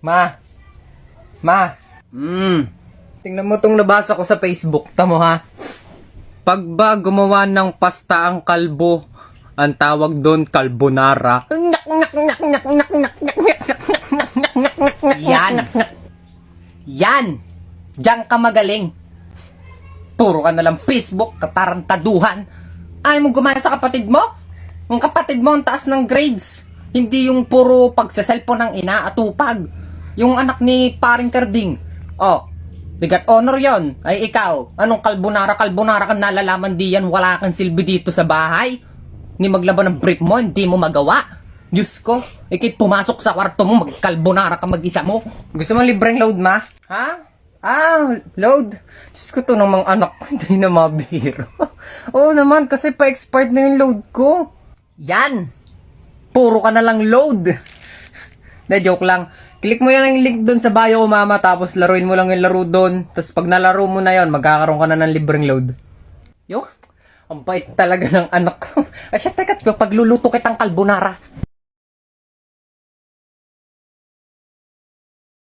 Ma. Tingnan mo tong nabasa ko sa Facebook. Tamo ha. Pag ba gumawa ng pasta ang kalbo, ang tawag doon carbonara. Yan. Diyan ka magaling. Puro ka nalang Facebook, katarantaduhan. Ayaw mo gumaya sa kapatid mo? Ang kapatid mo ang taas ng grades. Hindi yung puro pagsa-cellphone ng ina at upag. Yung anak ni paring Kerding. Oh, bigat honor yon. Ay ikaw, anong carbonara kang nalalaman di yan, wala kang silbi dito sa bahay. Ni maglaban ng brief mo, hindi mo magawa. Diyos ko, ikay pumasok sa kwarto mo, mag-carbonara ka mag-isa mo. Gusto mo libreng load, ma? Ha? Load. Diyos ko to ng mga anak ko, hindi na mabiro. Oo naman, kasi pa-expired na yung load ko. Yan. Puro ka na lang load. Na joke lang. Click mo yung link doon sa bio ko, mama, tapos laruin mo lang yung laro doon. Tapos pag nalaro mo na yon, magkakaroon ka na ng libreng load. Yo, ang bait talaga ng anak ko. Ay siya, teka, pagluluto kitang carbonara.